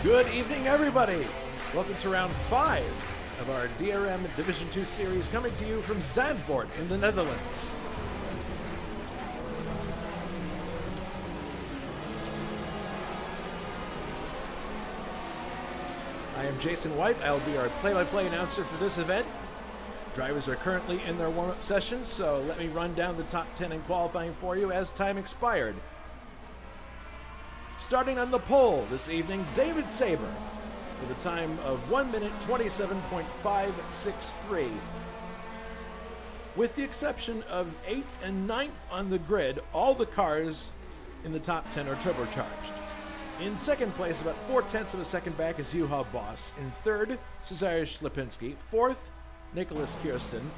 Good evening, everybody. Welcome to round 5 of our DRM Division 2 series, coming to you from Zandvoort in the Netherlands. I am Jason White. I'll be our play-by-play announcer for this event. Drivers are currently in their warm-up sessions, so let me run down the top 10 in qualifying for you as time expired. Starting on the pole this evening, David Saber with a time of 1 minute 27.563. With the exception of 8th and 9th on the grid, all the cars in the top 10 are turbocharged. In second place, about 4/10 of a second back, is Juha Bos. In third, Cesare Slipinski. Fourth, Nicholas Kirsten.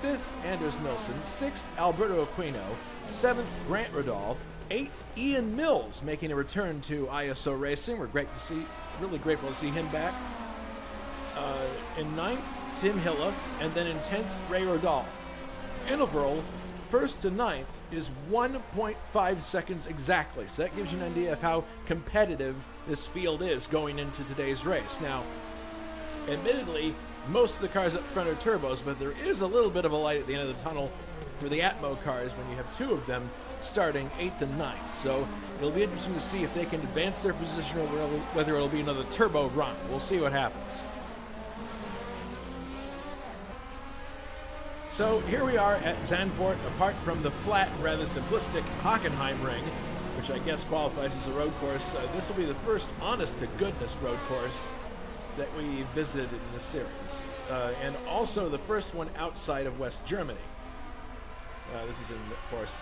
Fifth, Anders Nilsson. Sixth, Alberto Aquino. Seventh, Grant Radal. Eighth, Ian Mills, making a return to ISO Racing. We're really grateful to see him back. In ninth, Tim Hilla, and then in 10th, Ray Rodal. Interval, first to ninth, is 1.5 seconds exactly. So that gives you an idea of how competitive this field is going into today's race. Now, admittedly, most of the cars up front are turbos, but there is a little bit of a light at the end of the tunnel for the Atmo cars when you have two of them starting 8th and 9th. So it'll be interesting to see if they can advance their position or whether it'll be another turbo run. We'll see what happens. So here we are at Zandvoort, apart from the flat, rather simplistic Hockenheim ring, which I guess qualifies as a road course. This will be the first honest-to-goodness road course that we visited in this series, and also the first one outside of West Germany. This is in, of course,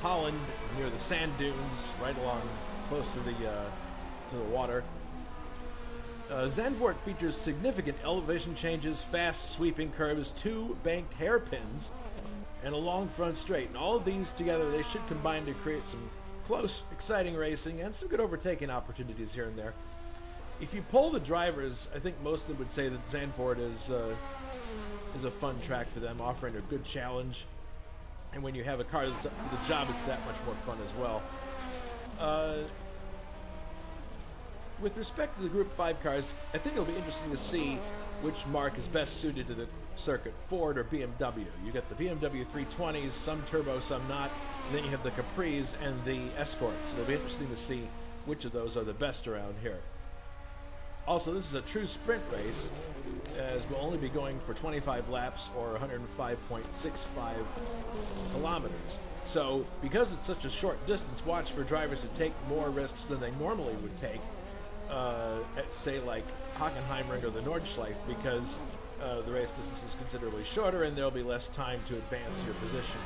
Holland, near the sand dunes, right along close to the water. Zandvoort features significant elevation changes, fast sweeping curves, 2 banked hairpins, and a long front straight. And all of these together, they should combine to create some close, exciting racing and some good overtaking opportunities here and there. If you poll the drivers, I think most of them would say that Zandvoort is a fun track for them, offering a good challenge. And when you have a car that's up for the job, it's that much more fun as well. With respect to the Group 5 cars, I think it'll be interesting to see which marque is best suited to the circuit, Ford or BMW. You get the BMW 320s, some turbo, some not, and then you have the Capris and the Escorts. It'll be interesting to see which of those are the best around here. Also, this is a true sprint race, as we'll only be going for 25 laps or 105.65 kilometers. So, because it's such a short distance, watch for drivers to take more risks than they normally would take at, say, like Hockenheimring or the Nordschleife, because the race distance is considerably shorter and there'll be less time to advance your position.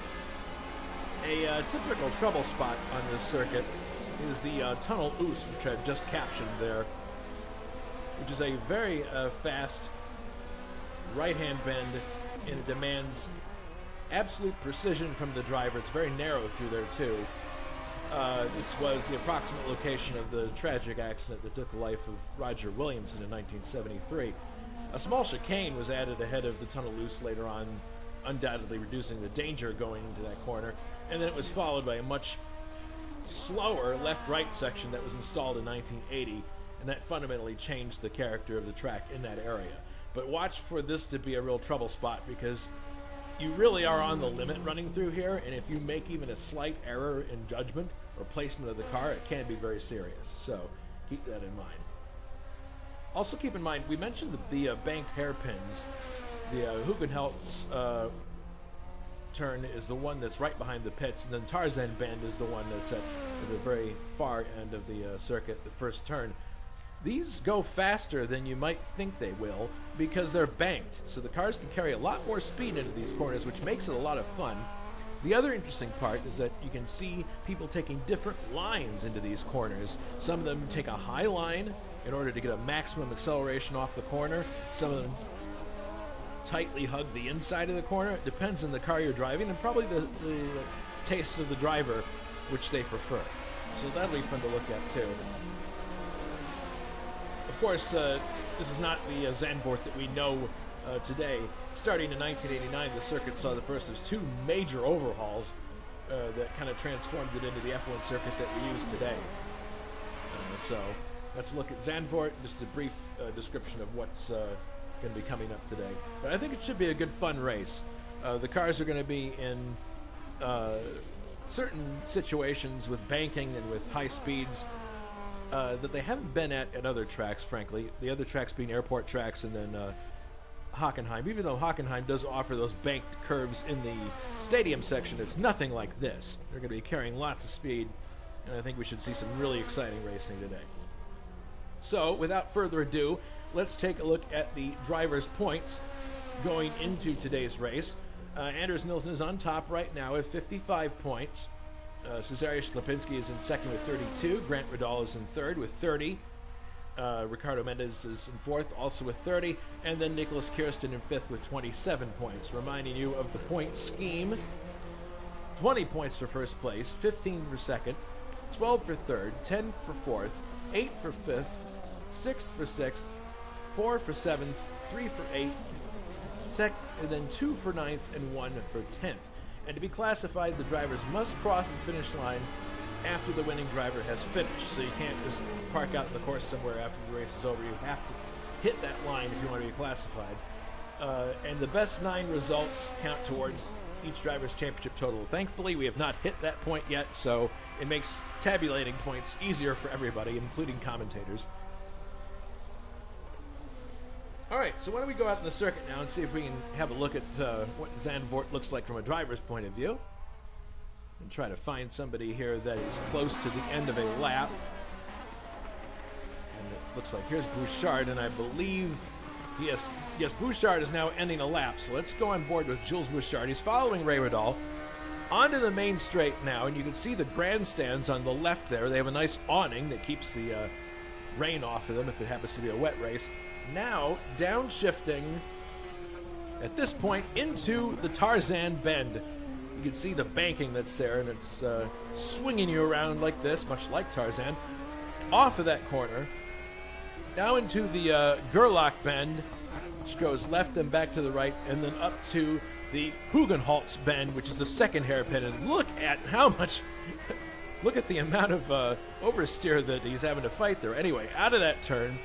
A typical trouble spot on this circuit is the Tunnel Oost, which I've just captioned there, which is a very fast right-hand bend, and it demands absolute precision from the driver. It's very narrow through there, too. This was the approximate location of the tragic accident that took the life of Roger Williamson in 1973. A small chicane was added ahead of the Tunnel Oost later on, undoubtedly reducing the danger going into that corner, and then it was followed by a much slower left-right section that was installed in 1980, and that fundamentally changed the character of the track in that area. But watch for this to be a real trouble spot, because you really are on the limit running through here, and if you make even a slight error in judgment or placement of the car, it can be very serious. So keep that in mind. Also keep in mind, we mentioned the banked hairpins. The Hugenholtz turn is the one that's right behind the pits, and then Tarzan Bend is the one that's at the very far end of the circuit, the first turn. These go faster than you might think they will because they're banked, so the cars can carry a lot more speed into these corners, which makes it a lot of fun. The other interesting part is that you can see people taking different lines into these corners. Some of them take a high line in order to get a maximum acceleration off the corner. Some of them tightly hug the inside of the corner. It depends on the car you're driving and probably the taste of the driver, which they prefer. So that'll be fun to look at too. Of course, this is not the Zandvoort that we know today. Starting in 1989, the circuit saw the first of 2 major overhauls that kind of transformed it into the F1 circuit that we use today. So Let's look at Zandvoort, just a brief description of what's going to be coming up today. But I think it should be a good, fun race. The cars are going to be in certain situations with banking and with high speeds that they haven't been at other tracks, frankly. The other tracks being airport tracks and then Hockenheim. Even though Hockenheim does offer those banked curves in the stadium section, it's nothing like this. They're going to be carrying lots of speed, and I think we should see some really exciting racing today. So, without further ado, let's take a look at the drivers' points going into today's race. Anders Nilsson is on top right now with 55 points. Cesarius Lipinski is in second with 32. Grant Radal is in third with 30. Ricardo Mendez is in fourth, also with 30. And then Nicholas Kirsten in fifth with 27 points. Reminding you of the point scheme. 20 points for first place, 15 for second, 12 for third, 10 for fourth, 8 for fifth, 6 for sixth, 4 for seventh, 3 for eighth, and then 2 for ninth, and 1 for 10th. And to be classified, the drivers must cross the finish line after the winning driver has finished. So you can't just park out in the course somewhere after the race is over. You have to hit that line if you want to be classified. And the best 9 results count towards each driver's championship total. Thankfully, we have not hit that point yet, so it makes tabulating points easier for everybody, including commentators. All right, so why don't we go out in the circuit now and see if we can have a look at what Zandvoort looks like from a driver's point of view. And try to find somebody here that is close to the end of a lap. And it looks like here's Bouchard, and I believe, yes, Bouchard is now ending a lap. So let's go on board with Jules Bouchard. He's following Ray Radal onto the main straight now, and you can see the grandstands on the left there. They have a nice awning that keeps the rain off of them if it happens to be a wet race. Now, downshifting at this point into the Tarzan bend. You can see the banking that's there, and it's swinging you around like this, much like Tarzan. Off of that corner, now into the Gerlach bend, which goes left and back to the right, and then up to the Hugenholz bend, which is the second hairpin. And look at how much, look at the amount of oversteer that he's having to fight there. Anyway, out of that turn,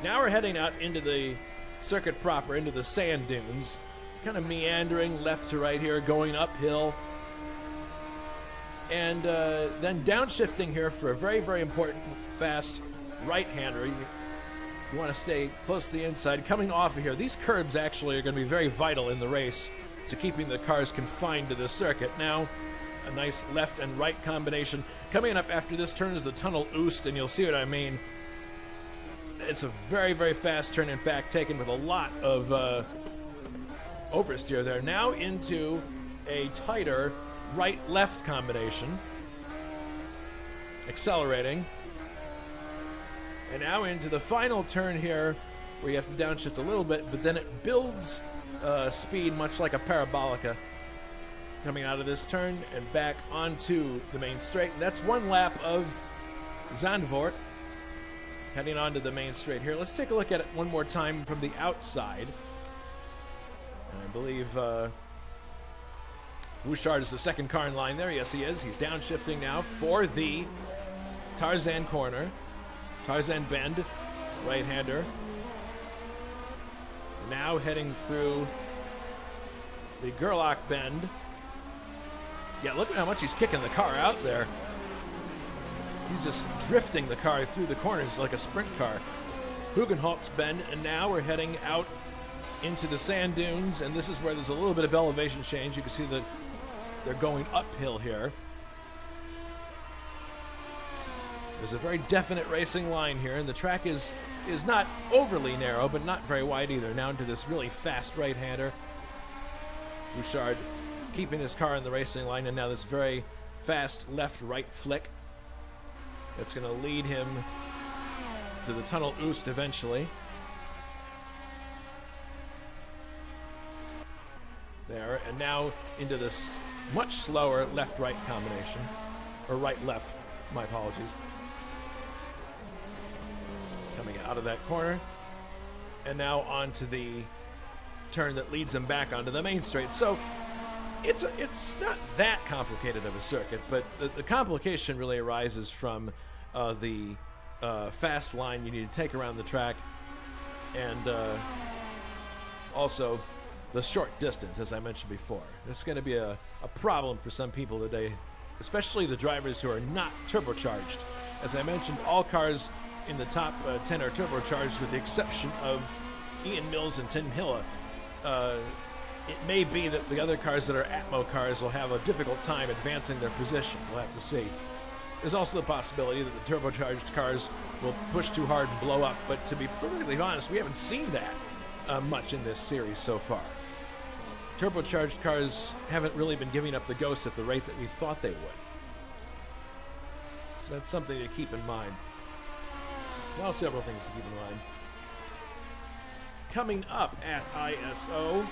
now we're heading out into the circuit proper, into the sand dunes, kind of meandering left to right here, going uphill. And then downshifting here for a very, very important fast right-hander. You want to stay close to the inside. Coming off of here, these curbs actually are going to be very vital in the race to keeping the cars confined to the circuit. Now, a nice left and right combination. Coming up after this turn is the Tunnel Oost, and you'll see what I mean. It's a very, very fast turn, in fact, taken with a lot of oversteer there. Now into a tighter right-left combination. Accelerating. And now into the final turn here, where you have to downshift a little bit, but then it builds speed much like a parabolica. Coming out of this turn and back onto the main straight. And that's one lap of Zandvoort. Heading on to the main straight here. Let's take a look at it one more time from the outside. And I believe Bouchard is the second car in line there. Yes, he is. He's downshifting now for the Tarzan corner. Tarzan bend, right-hander. Now heading through the Gerlach bend. Yeah, look at how much he's kicking the car out there. He's just drifting the car through the corners like a sprint car. Hugenholz bend, and now we're heading out into the sand dunes, and this is where there's a little bit of elevation change. You can see that they're going uphill here. There's a very definite racing line here, and the track is not overly narrow, but not very wide either. Now into this really fast right-hander. Bouchard keeping his car in the racing line, and now this very fast left-right flick. That's going to lead him to the Tunnel Oost eventually. There, and now into this much slower left-right combination. Or right-left, my apologies. Coming out of that corner. And now onto the turn that leads him back onto the main straight. So it's not that complicated of a circuit, but the complication really arises from the fast line you need to take around the track, and also the short distance, as I mentioned before. This is going to be a problem for some people today, especially the drivers who are not turbocharged. As I mentioned, all cars in the top 10 are turbocharged with the exception of Ian Mills and Tim Hilla. It may be that the other cars that are Atmo cars will have a difficult time advancing their position. We'll have to see. There's also the possibility that the turbocharged cars will push too hard and blow up, but to be perfectly honest, we haven't seen that much in this series so far. Turbocharged cars haven't really been giving up the ghost at the rate that we thought they would. So that's something to keep in mind. Well, several things to keep in mind. Coming up at ISO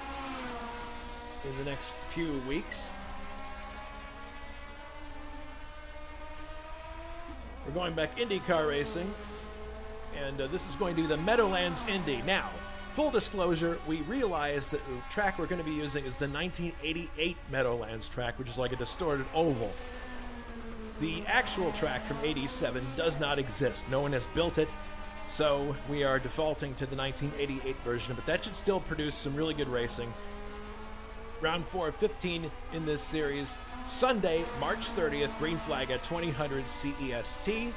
in the next few weeks, we're going back IndyCar racing, and this is going to be the Meadowlands Indy. Now, full disclosure, we realize that the track we're going to be using is the 1988 Meadowlands track, which is like a distorted oval. The actual track from '87 does not exist. No one has built it, so we are defaulting to the 1988 version, but that should still produce some really good racing. Round 4 of 15 in this series. Sunday, March 30th, green flag at 2000 CEST.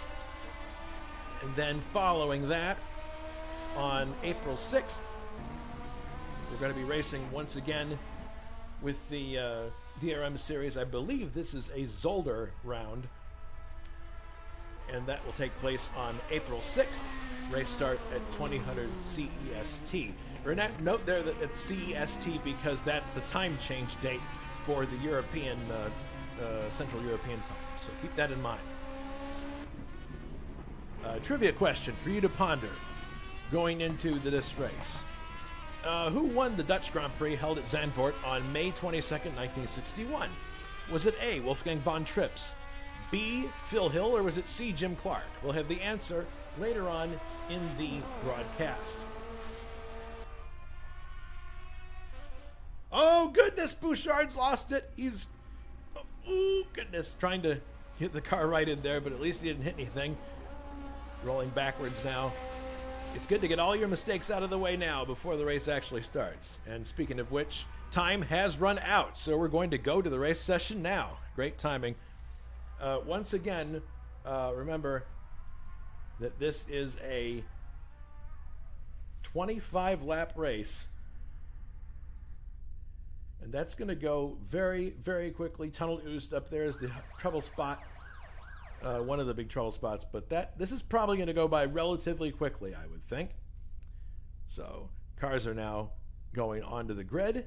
And then following that, on April 6th, we're going to be racing once again with the DRM series. I believe this is a Zolder round, and that will take place on April 6th. Race start at 2000 CEST. Note there that it's CEST because that's the time change date for the European, Central European time. So keep that in mind. Trivia question for you to ponder going into this race. Who won the Dutch Grand Prix held at Zandvoort on May 22nd, 1961? Was it A, Wolfgang von Trips, B, Phil Hill, or was it C, Jim Clark? We'll have the answer later on in the broadcast. Oh, goodness, Bouchard's lost it. He's, oh, goodness, trying to hit the car right in there, but at least he didn't hit anything. Rolling backwards now. It's good to get all your mistakes out of the way now before the race actually starts. And speaking of which, time has run out, so we're going to go to the race session now. Great timing. Once again, remember that this is a 25-lap race, and that's going to go very, very quickly. Tunnel Oost up there is the trouble spot. One of the big trouble spots, but this is probably going to go by relatively quickly, I would think. So cars are now going onto the grid.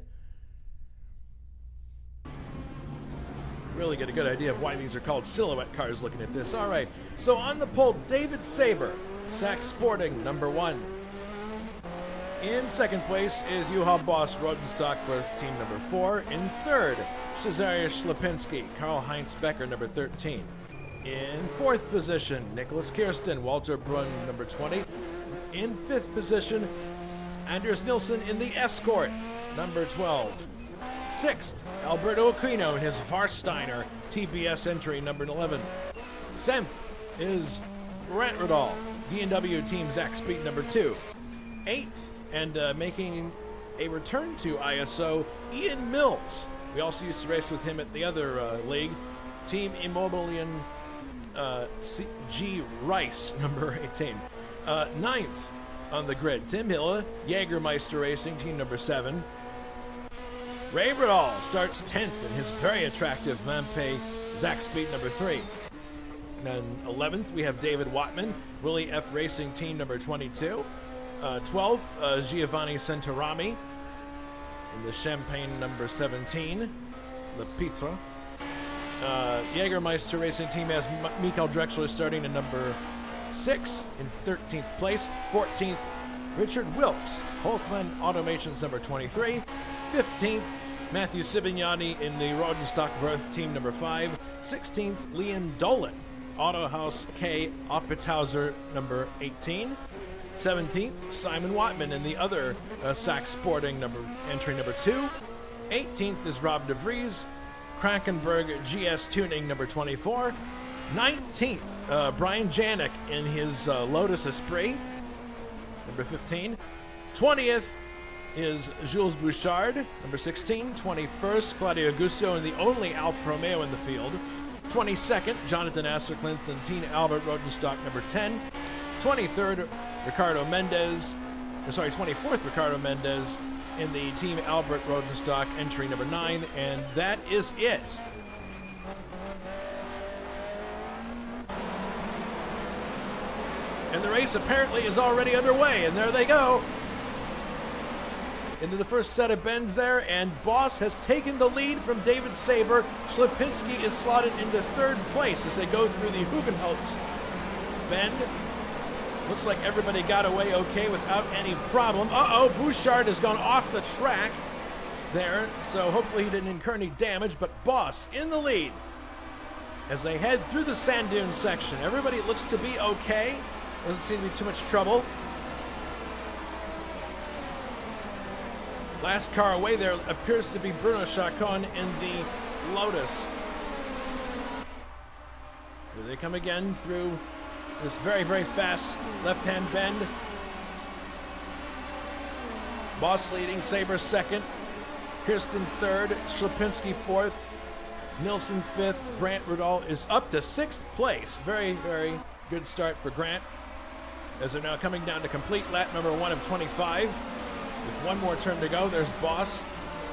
Really get a good idea of why these are called silhouette cars looking at this. All right, so on the pole, David Saber, Sachs Sporting, number 1. In second place is Juha Bos, Rodenstock, Birth Team number 4. In third, Cesarius Lipinski, Karl-Heinz Becker, number 13. In fourth position, Nicholas Kirsten, Walter Brunn, number 20. In fifth position, Anders Nilsson in the Escort, number 12. Sixth, Alberto Aquino in his Varsteiner TBS entry, number 11. Seventh is Grant Radal, D&W Team Zach Speed, number 2. Eighth, and making a return to ISO, Ian Mills. We also used to race with him at the other league, Team Immobilian G. Rice, number 18. Ninth on the grid, Tim Hilla, Jägermeister Racing, team number 7. Ray Radal starts 10th in his very attractive Vampay Zach Speed, number 3. And 11th, we have David Wattman, Willie F. Racing, team number 22. 12th, Giovanni Centorami in the Champagne, number 17, Le Pitre. Jägermeister Racing Team has Mikael Drexler starting at number 6 in 13th place. 14th, Richard Wilkes, Holkman Automations number 23. 15th, Matthew Sibignani in the Rodenstock Verth Team number 5. 16th, Leon Dolan, Autohaus K. Oppethauser number 18. 17th, Simon Wattman in the other Sachs Sporting entry number 2. 18th is Rob DeVries, Krankenberg GS Tuning number 24. 19th, Brian Janik in his Lotus Esprit, number 15. 20th is Jules Bouchard, number 16. 21st, Claudio Gusso in the only Alfa Romeo in the field. 22nd, Jonathan Asserclinth and Team Albert Rodenstock, number 10. 23rd, 24th, Ricardo Mendez in the Team Albert Rodenstock, entry number 9. And that is it. And the race apparently is already underway, and there they go. Into the first set of bends there, and Bos has taken the lead from David Saber. Schlipinski is slotted into third place as they go through the Hugenholtz bend. Looks like everybody got away okay without any problem. Bouchard has gone off the track there, so hopefully he didn't incur any damage, but Bos in the lead as they head through the sand dune section. Everybody looks to be okay. Doesn't seem to be too much trouble. Last car away there appears to be Bruno Chacon in the Lotus. Here they come again through this very, very fast left-hand bend. Bos leading, Saber second, Kirsten third, Schlipinski fourth, Nilsson fifth. Grant Rudall is up to sixth place. Very, very good start for Grant, as they're now coming down to complete lap number 1 of 25. With one more turn to go, there's Bos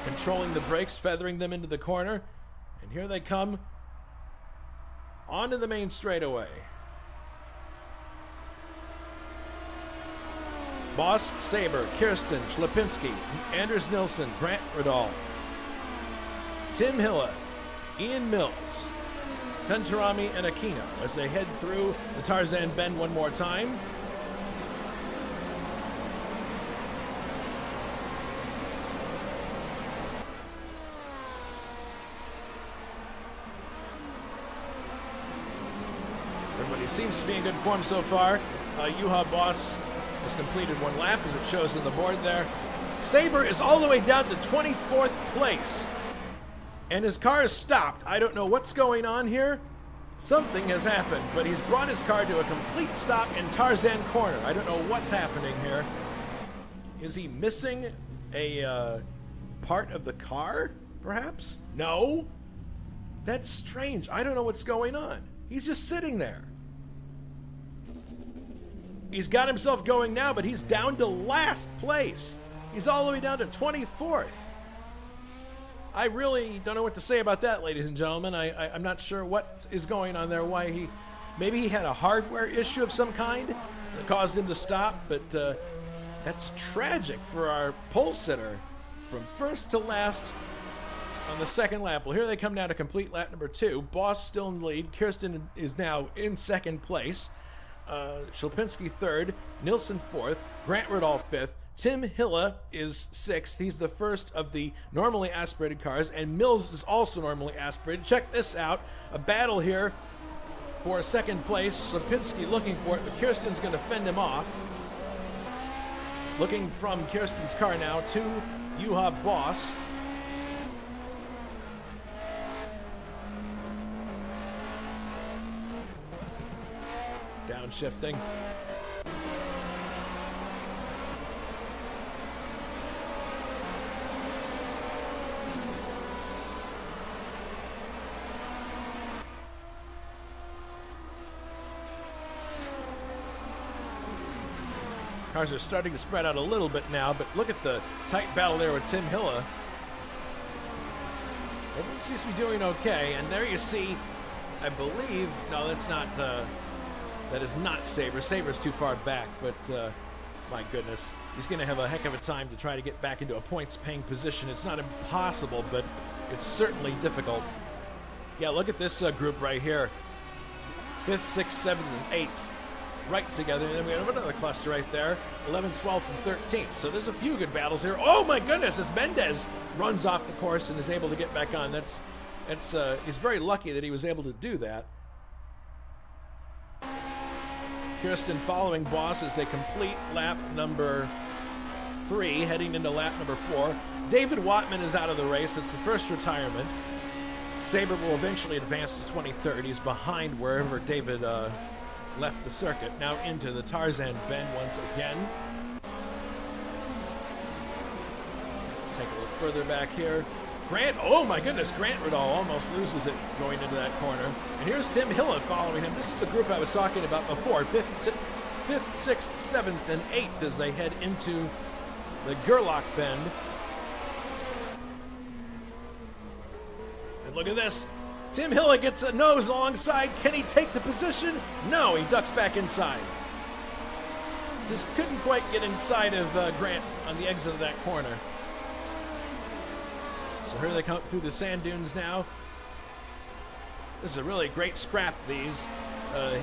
controlling the brakes, feathering them into the corner. And here they come onto the main straightaway. Bos, Saber, Kirsten, Schlipinski, Anders Nilsson, Grant Rudall, Tim Hilla, Ian Mills, Tentarami, and Aquino as they head through the Tarzan bend one more time. Everybody seems to be in good form so far. Juha Bos has completed one lap, as it shows on the board there. Saber is all the way down to 24th place, and his car is stopped. I don't know what's going on here. Something has happened, but he's brought his car to a complete stop in Tarzan Corner. I don't know what's happening here. Is he missing a part of the car, perhaps? No. That's strange. I don't know what's going on. He's just sitting there. He's got himself going now, but he's down to last place. He's all the way down to 24th. I really don't know what to say about that, ladies and gentlemen. I'm not sure what is going on there, why maybe he had a hardware issue of some kind that caused him to stop, but that's tragic for our pole sitter from first to last on the second lap. Well, here they come now to complete lap number 2. Bos still in the lead. Kirsten is now in second place. Schlipinski third, Nilsson fourth, Grant Rudall fifth, Tim Hilla is sixth. He's the first of the normally aspirated cars, and Mills is also normally aspirated. Check this out, a battle here for second place. Schlipinski looking for it, but Kirsten's going to fend him off. Looking from Kirsten's car now to Juha Bos. Downshifting. Cars are starting to spread out a little bit now, but look at the tight battle there with Tim Hilla. Everyone seems to be doing okay, and there you see, I believe, no, that's not, that is not Saber. Saber's too far back, but my goodness, he's going to have a heck of a time to try to get back into a points-paying position. It's not impossible, but it's certainly difficult. Yeah, look at this group right here. 5th, 6th, 7th, and 8th. Right together, and then we have another cluster right there, 11th, 12th, and 13th. So there's a few good battles here. Oh my goodness, as Mendez runs off the course and is able to get back on. He's very lucky that he was able to do that. Kirsten following Bos as they complete lap number 3, heading into lap number 4. David Wattman is out of the race. It's the first retirement. Sabre will eventually advance to 23rd. He's behind wherever David left the circuit. Now into the Tarzan bend once again. Let's take a look further back here. Grant, oh my goodness, Grant Riddall almost loses it going into that corner. And here's Tim Hilla following him. This is the group I was talking about before. 5th, 6th, 7th, and 8th as they head into the Gerlach bend. And look at this. Tim Hilla gets a nose alongside. Can he take the position? No, he ducks back inside. Just couldn't quite get inside of Grant on the exit of that corner. So here they come through the sand dunes now. This is a really great scrap, these.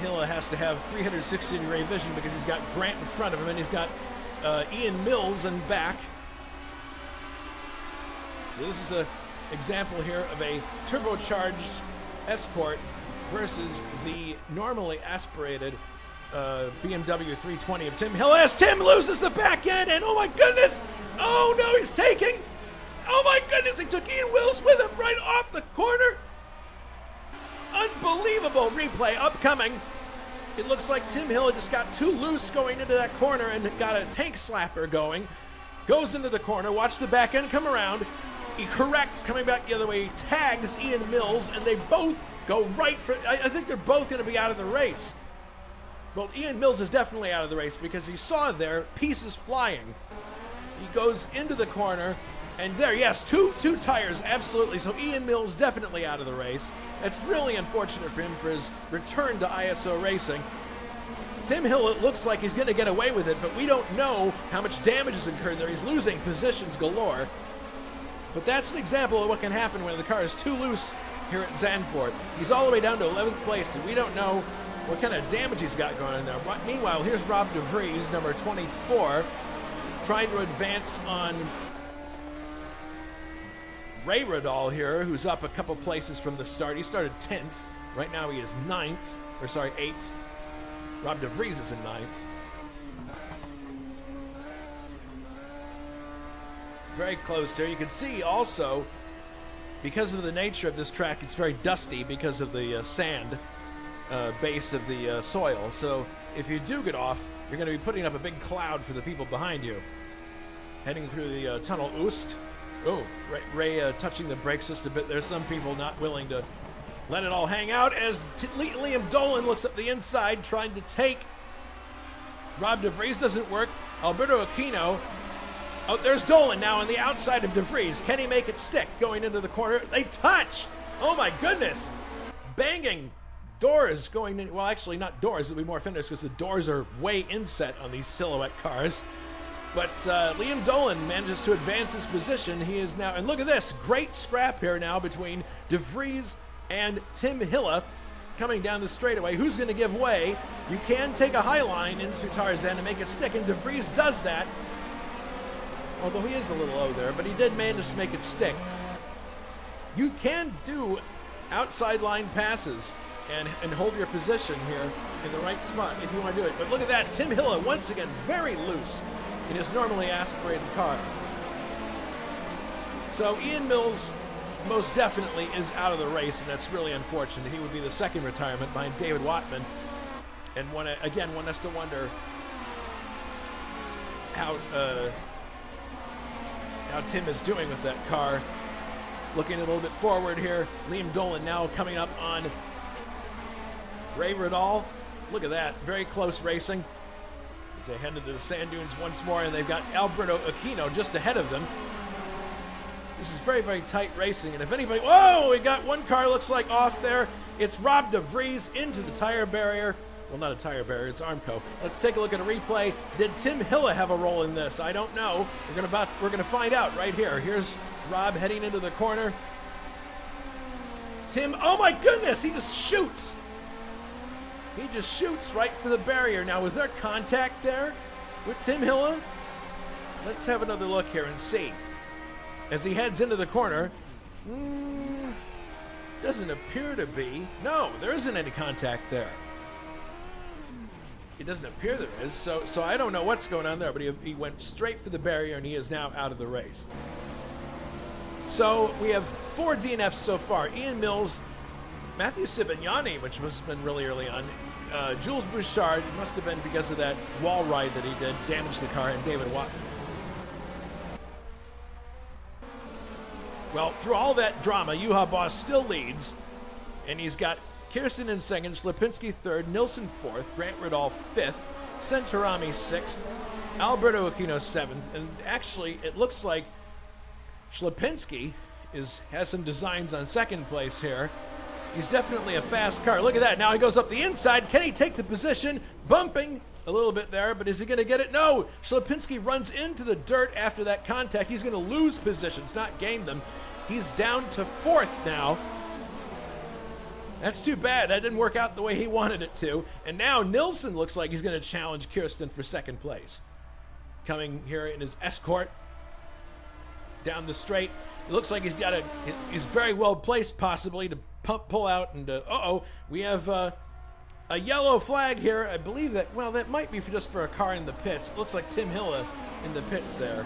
Hilla has to have 360-degree vision because he's got Grant in front of him and he's got Ian Mills in back. So this is an example here of a turbocharged Escort versus the normally aspirated BMW 320 of Tim Hilla. As Tim loses the back end, and oh my goodness! Oh no, he's taking! Oh my goodness, he took Ian Mills with him right off the corner! Unbelievable replay upcoming. It looks like Tim Hilla just got too loose going into that corner and got a tank slapper going. Goes into the corner, watch the back end come around. He corrects, coming back the other way. He tags Ian Mills, and they both go right for... I think they're both going to be out of the race. Well, Ian Mills is definitely out of the race because he saw there pieces flying. He goes into the corner, and there, yes, two tires, absolutely. So Ian Mills definitely out of the race. It's really unfortunate for him for his return to ISO racing. Tim Hill, it looks like he's going to get away with it, but we don't know how much damage has incurred there. He's losing positions galore. But that's an example of what can happen when the car is too loose here at Zandvoort. He's all the way down to 11th place, and we don't know what kind of damage he's got going on there. But meanwhile, here's Rob DeVries, number 24, trying to advance on Ray Riddall here, who's up a couple places from the start. He started 10th. Right now he is 8th. Rob DeVries is in 9th. Very close here. You can see also, because of the nature of this track, it's very dusty because of the sand base of the soil. So if you do get off, you're going to be putting up a big cloud for the people behind you. Heading through the tunnel Oost. Oh, Ray touching the brakes just a bit. There's some people not willing to let it all hang out as Liam Dolan looks up the inside trying to take Rob DeVries. Doesn't work. Alberto Aquino. Oh, there's Dolan now on the outside of DeVries. Can he make it stick going into the corner? They touch! Oh my goodness! Banging doors going in. Well, actually not doors. It'll be more finished because the doors are way inset on these silhouette cars. But Liam Dolan manages to advance his position. He is now, and look at this, great scrap here now between DeVries and Tim Hilla coming down the straightaway. Who's going to give way? You can take a high line into Tarzan and make it stick, and DeVries does that. Although he is a little low there, but he did manage to make it stick. You can do outside line passes and hold your position here in the right spot if you want to do it. But look at that, Tim Hilla once again very loose in his normally aspirated car. So Ian Mills most definitely is out of the race, and that's really unfortunate. He would be the second retirement behind David Watman. And one has to wonder how Tim is doing with that car. Looking a little bit forward here, Liam Dolan now coming up on Ray Riddall. Look at that, very close racing. As they head into the sand dunes once more, and they've got Alberto Aquino just ahead of them. This is very, very tight racing, and if anybody... Whoa! We got one car looks like off there. It's Rob DeVries into the tire barrier. Well, not a tire barrier, it's Armco. Let's take a look at a replay. Did Tim Hilla have a role in this? I don't know. We're gonna find out right here. Here's Rob heading into the corner. Tim, oh my goodness, he just shoots. He just shoots right for the barrier. Now, was there contact there with Tim Hilla? Let's have another look here and see. As he heads into the corner, doesn't appear to be. No, there isn't any contact there. It doesn't appear there is, so I don't know what's going on there, but he went straight for the barrier, and he is now out of the race. So we have 4 DNFs so far. Ian Mills, Matthew Sibignani, which must have been really early on. Jules Bouchard, must have been because of that wall ride that he did, damaged the car, and David Watt. Well, through all that drama, Juha Bos still leads, and he's got Kirsten in second, Ślepinski third, Nilsson fourth, Grant Riddall fifth, Centorami sixth, Alberto Aquino seventh, and actually it looks like Ślepinski has some designs on second place here. He's definitely a fast car. Look at that. Now he goes up the inside. Can he take the position? Bumping a little bit there, but is he going to get it? No. Ślepinski runs into the dirt after that contact. He's going to lose positions, not gain them. He's down to fourth now. That's too bad. That didn't work out the way he wanted it to. And now Nilsson looks like he's going to challenge Kirsten for second place. Coming here in his Escort down the straight. It looks like he's very well placed possibly to pull out, and we have a yellow flag here. I believe that, well, that might be just for a car in the pits. It looks like Tim Hilla in the pits there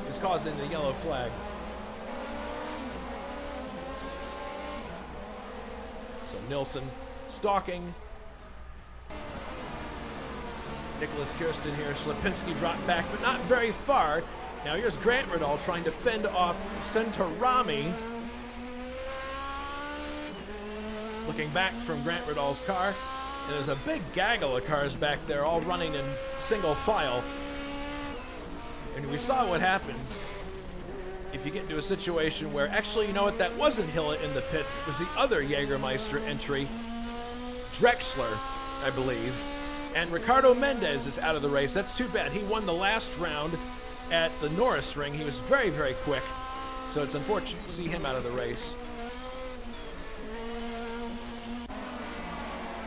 is causing the yellow flag. So Nilsson stalking Nicholas Kirsten here. Ślepinski dropped back, but not very far. Now here's Grant Riddall trying to fend off Centorami. Looking back from Grant Riddall's car, and there's a big gaggle of cars back there all running in single file. And we saw what happens if you get into a situation where, actually, you know what, that wasn't Hilla in the pits, it was the other Jägermeister entry, Drexler, I believe. And Ricardo Mendez is out of the race. That's too bad. He won the last round at the Norris Ring. He was very, very quick, so it's unfortunate to see him out of the race.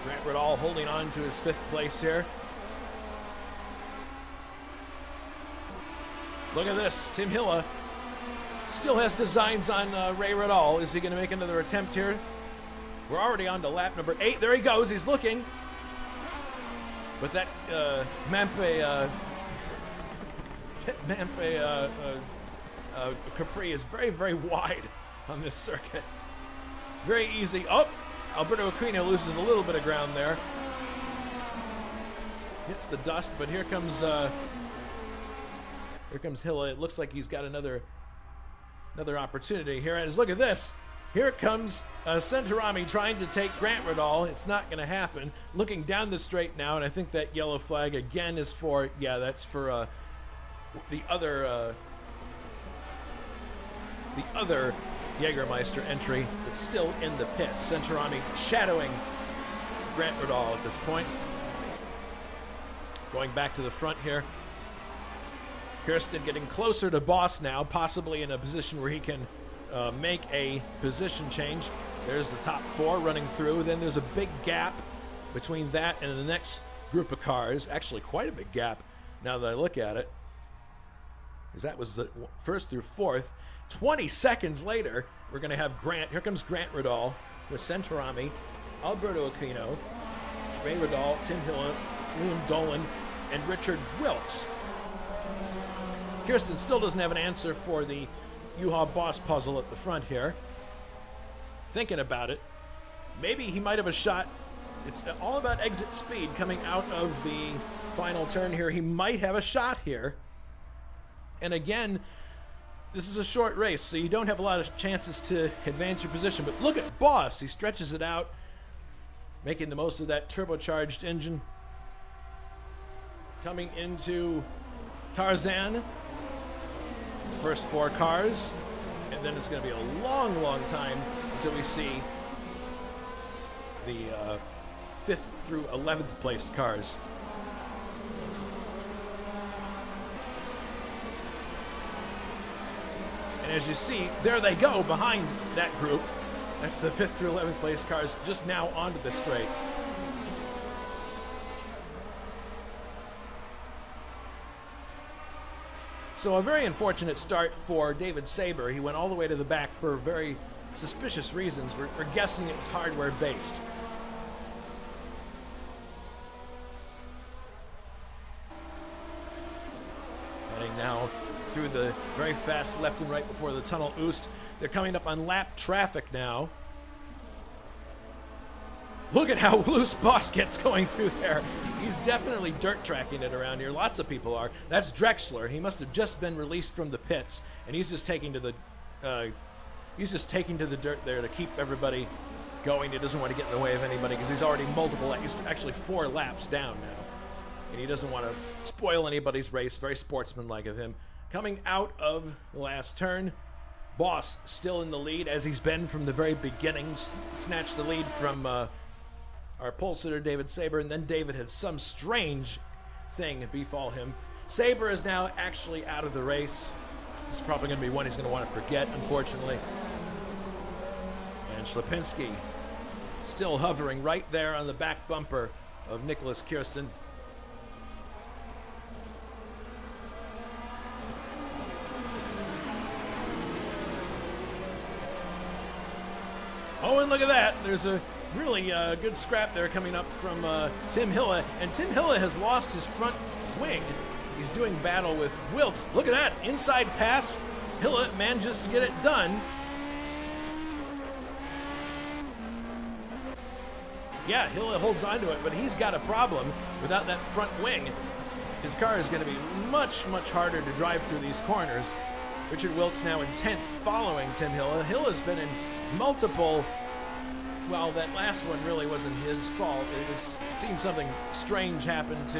Grant Riddall holding on to his fifth place here. Look at this. Tim Hilla still has designs on Ray Riddall. Is he going to make another attempt here? We're already on to lap number 8. There he goes. He's looking. But that Capri is very, very wide on this circuit. Very easy. Oh, Alberto Aquino loses a little bit of ground there. Hits the dust, but here comes Hilla. It looks like he's got another opportunity here. And look at this. Here comes Centorami trying to take Grant Riddall. It's not going to happen. Looking down the straight now, and I think that yellow flag again is for, yeah, that's for the other Jägermeister entry that's still in the pit. Centorami shadowing Grant Riddall at this point. Going back to the front here. Kirsten getting closer to Bos now, possibly in a position where he can make a position change. There's the top 4 running through. Then there's a big gap between that and the next group of cars. Actually, quite a big gap now that I look at it, because that was the first through fourth. 20 seconds later, we're going to have Grant. Here comes Grant Riddall with Centorami, Alberto Aquino, Ray Riddall, Tim Hilla, Liam Dolan, and Richard Wilkes. Kirsten still doesn't have an answer for the Juha Bos puzzle at the front here. Thinking about it, maybe he might have a shot. It's all about exit speed coming out of the final turn here. He might have a shot here. And again, this is a short race, so you don't have a lot of chances to advance your position. But look at Bos. He stretches it out, making the most of that turbocharged engine. Coming into Tarzan. First 4 cars, and then it's going to be a long, long time until we see the 5th through 11th placed cars. And as you see, there they go behind that group. That's the 5th through 11th placed cars just now onto the straight. So a very unfortunate start for David Saber. He went all the way to the back for very suspicious reasons. We're guessing it was hardware based. Heading now through the very fast left and right before the tunnel oost. They're coming up on lap traffic now. Look at how loose Bos gets going through there. He's definitely dirt tracking it around here. Lots of people are. That's Drexler. He must have just been released from the pits, and he's just taking to the dirt there to keep everybody going. He doesn't want to get in the way of anybody because he's already he's actually 4 laps down now, and he doesn't want to spoil anybody's race. Very sportsmanlike of him. Coming out of the last turn, Bos still in the lead as he's been from the very beginning. Snatched the lead from our pole sitter, David Saber, and then David had some strange thing befall him. Saber is now actually out of the race. This is probably going to be one he's going to want to forget, unfortunately. And Ślepinski still hovering right there on the back bumper of Nicholas Kirsten. Oh, and look at that. There's a really good scrap there coming up from Tim Hille. And Tim Hille has lost his front wing. He's doing battle with Wilkes. Look at that. Inside pass. Hille manages to get it done. Yeah, Hille holds on to it, but he's got a problem without that front wing. His car is going to be much, much harder to drive through these corners. Richard Wilkes now in 10th following Tim Hille. Hille has been in multiple... Well, that last one really wasn't his fault. It seemed something strange happened to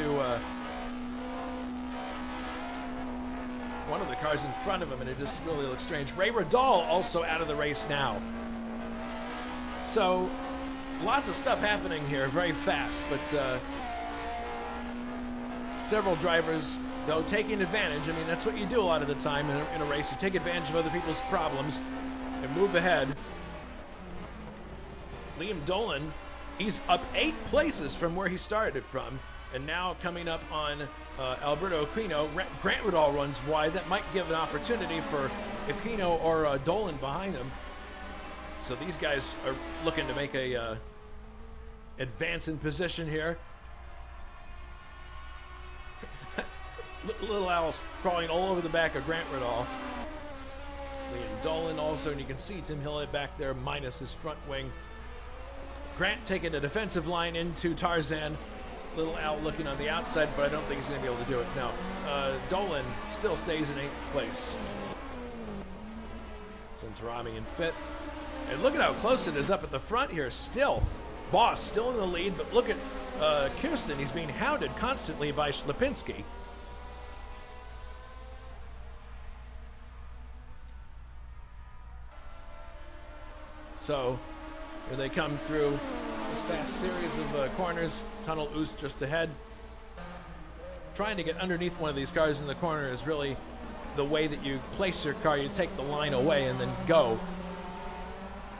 one of the cars in front of him, and it just really looks strange. Ray Radal also out of the race now. So, lots of stuff happening here very fast, but several drivers, though, taking advantage. I mean, that's what you do a lot of the time in a race. You take advantage of other people's problems and move ahead. Liam Dolan, he's up 8 places from where he started from, and now coming up on Alberto Aquino. Grant Radal runs wide. That might give an opportunity for Aquino or Dolan behind him. So these guys are looking to make a advance in position here. Little Al's crawling all over the back of Grant Radal. Liam Dolan also, and you can see Tim Hille back there minus his front wing. Grant taking a defensive line into Tarzan. Little Al looking on the outside, but I don't think he's going to be able to do it. No. Dolan still stays in 8th place. Santarami in 5th. And look at how close it is up at the front here. Still, Bos still in the lead, but look at Kirsten. He's being hounded constantly by Ślepinski. So, here they come through this fast series of corners. Tunnel oost just ahead. Trying to get underneath one of these cars in the corner is really the way that you place your car. You take the line away and then go.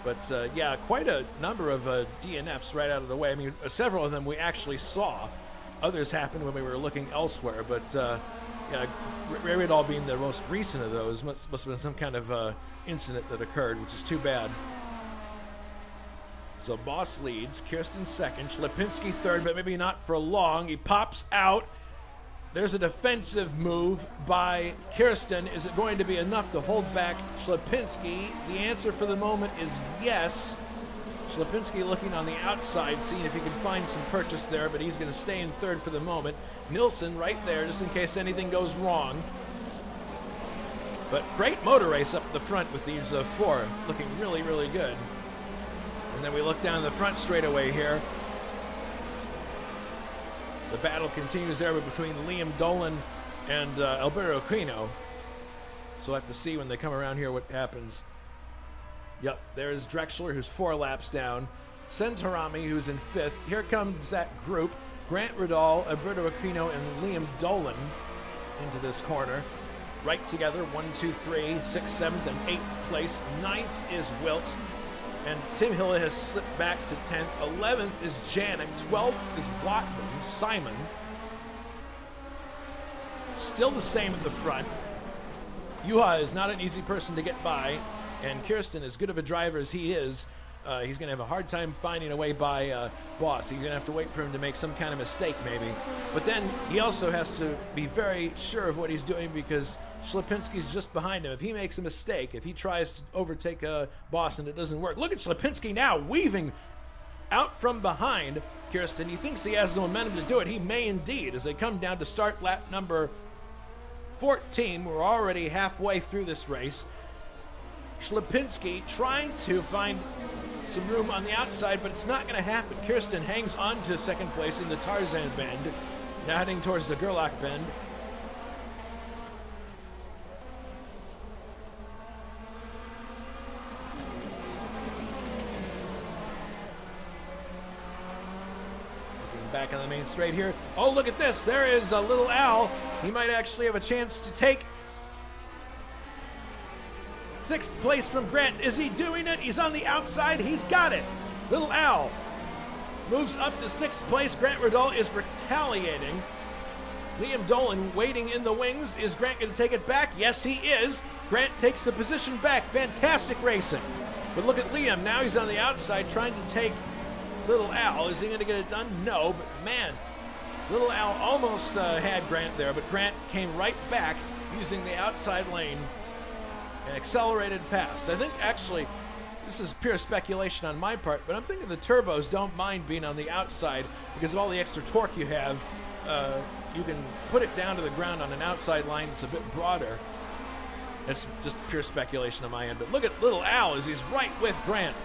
But yeah, quite a number of DNFs right out of the way. I mean, several of them we actually saw. Others happened when we were looking elsewhere. But yeah, Ray Radal being the most recent of those must have been some kind of incident that occurred, which is too bad. So Bos leads, Kirsten second, Ślepinski third, but maybe not for long. He pops out. There's a defensive move by Kirsten. Is it going to be enough to hold back Ślepinski? The answer for the moment is yes. Ślepinski looking on the outside, seeing if he can find some purchase there, but he's going to stay in third for the moment. Nilsson right there, just in case anything goes wrong. But great motor race up the front with these 4, looking really, really good. And then we look down the front straightaway here. The battle continues there between Liam Dolan and Alberto Aquino. So we'll have to see when they come around here what happens. Yep, there's Drexler, who's 4 laps down. Santarami, who's in 5th. Here comes that group. Grant Radal, Alberto Aquino, and Liam Dolan into this corner. Right together, 1, 2, 3, 6th, 7th, and 8th place. 9th is Wilkes. And Tim Hille has slipped back to 10th. 11th is Janik. 12th is Watman, Simon. Still the same at the front. Juha is not an easy person to get by. And Kirsten, as good of a driver as he is, he's going to have a hard time finding a way by Bos. He's going to have to wait for him to make some kind of mistake, maybe. But then he also has to be very sure of what he's doing because Schlipinski's just behind him. If he makes a mistake, if he tries to overtake Bos and it doesn't work, look at Schlipinski now weaving out from behind Kirsten. He thinks he has the momentum to do it. He may indeed, as they come down to start lap number 14. We're already halfway through this race. Schlipinski trying to find some room on the outside, but it's not going to happen. Kirsten hangs on to second place in the Tarzan bend, now heading towards the Gerlach bend. Looking back on the main straight here. Oh, look at this. There is a little Al. He might actually have a chance to take sixth place from Grant. Is he doing it? He's on the outside. He's got it. Little Al moves up to sixth place. Grant Riddle is retaliating. Liam Dolan waiting in the wings. Is Grant going to take it back? Yes, he is. Grant takes the position back. Fantastic racing. But look at Liam. Now he's on the outside trying to take Little Al. Is he going to get it done? No, but man, Little Al almost had Grant there, but Grant came right back using the outside lane and accelerated past. I think actually, this is pure speculation on my part, but I'm thinking the turbos don't mind being on the outside because of all the extra torque you have. You can put it down to the ground on an outside line that's a bit broader. It's just pure speculation on my end. But look at Little Al as he's right with Grant.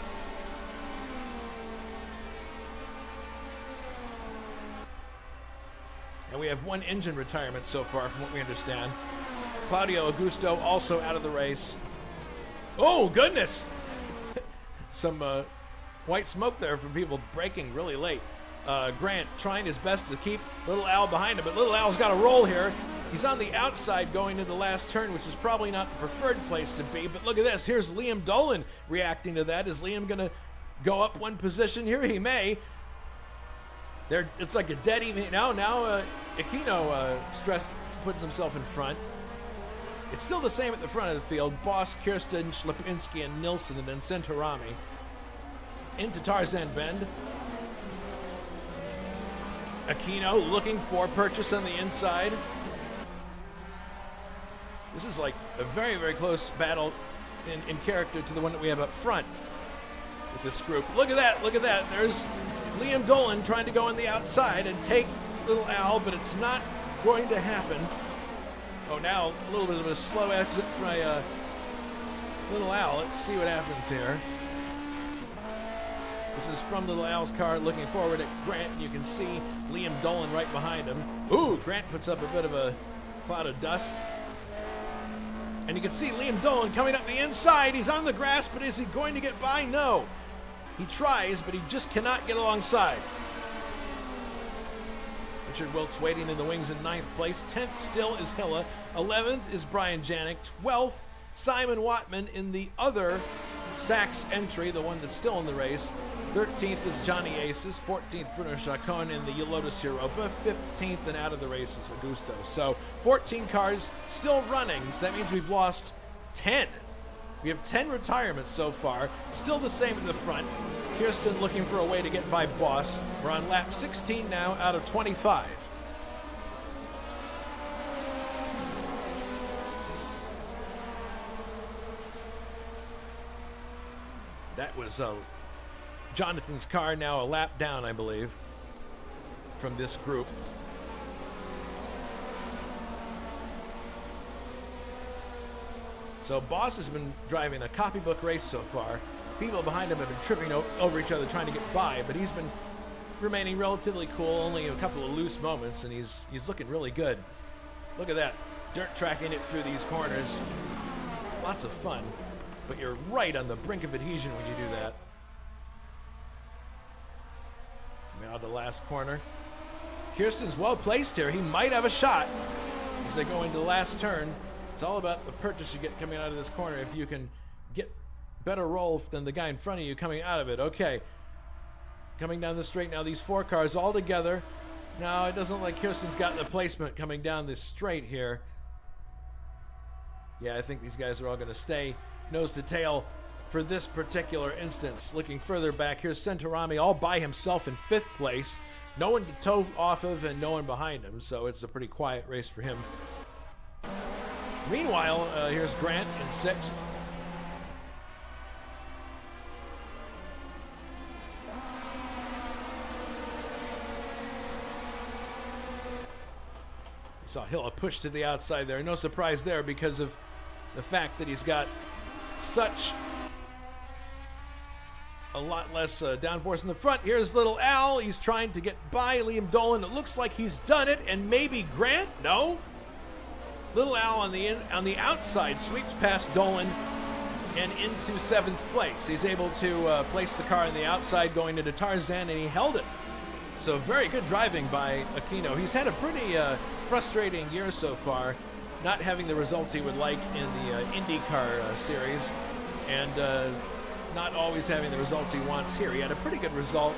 And we have one engine retirement so far from what we understand. Claudio Augusto also out of the race. Oh, goodness! Some white smoke there from people braking really late. Grant trying his best to keep Little Al behind him, but Little Al's got a roll here. He's on the outside going to the last turn, which is probably not the preferred place to be, but look at this. Here's Liam Dolan reacting to that. Is Liam going to go up one position here? He may. It's like a dead even. Now Aquino puts himself in front. It's still the same at the front of the field. Bos, Kirsten, Schlipinski, and Nilsson, and then Centorami into Tarzan Bend. Aquino looking for purchase on the inside. This is like a very, very close battle in character to the one that we have up front with this group. Look at that, look at that. There's Liam Dolan trying to go on the outside and take Little Al, but it's not going to happen. Oh, now a little bit of a slow exit by Little Al. Let's see what happens here. This is from Little Al's car looking forward at Grant, and you can see Liam Dolan right behind him. Ooh, Grant puts up a bit of a cloud of dust. And you can see Liam Dolan coming up the inside. He's on the grass, but is he going to get by? No. He tries, but he just cannot get alongside. Richard Wilkes waiting in the wings in 9th place. 10th still is Hilla. 11th is Brian Janik. 12th, Simon Watman in the other Sachs entry, the one that's still in the race. 13th is Johnny Aces. 14th, Bruno Chacon in the Lotus Europa. 15th and out of the race is Augusto. So 14 cars still running. So that means we've lost 10. We have 10 retirements so far. Still the same in the front. Kirsten looking for a way to get by Bos. We're on lap 16 now out of 25. That was Jonathan's car, now a lap down, I believe, from this group. So Bos has been driving a copybook race so far. People behind him have been tripping over each other trying to get by, but he's been remaining relatively cool, only a couple of loose moments, and he's looking really good. Look at that, dirt tracking it through these corners. Lots of fun, but you're right on the brink of adhesion when you do that. Now the last corner. Kirsten's well placed here. He might have a shot as they go into the last turn. It's all about the purchase you get coming out of this corner. If you can get better roll than the guy in front of you coming out of it. Okay. Coming down the straight now, these 4 cars all together. Now it doesn't look like Kirsten's got the placement coming down this straight here. Yeah, I think these guys are all going to stay nose to tail for this particular instance. Looking further back, here's Centorami all by himself in 5th place. No one to tow off of and no one behind him, so it's a pretty quiet race for him. Meanwhile, here's Grant in 6th. Saw Hill push to the outside there. No surprise there because of the fact that he's got such a lot less downforce in the front. Here's little Al. He's trying to get by Liam Dolan. It looks like he's done it, and maybe Grant. No. Little Al on the outside sweeps past Dolan and into 7th place. He's able to place the car on the outside going into Tarzan, and he held it. So very good driving by Aquino. He's had a pretty frustrating year so far, not having the results he would like in the IndyCar series, and not always having the results he wants here. He had a pretty good result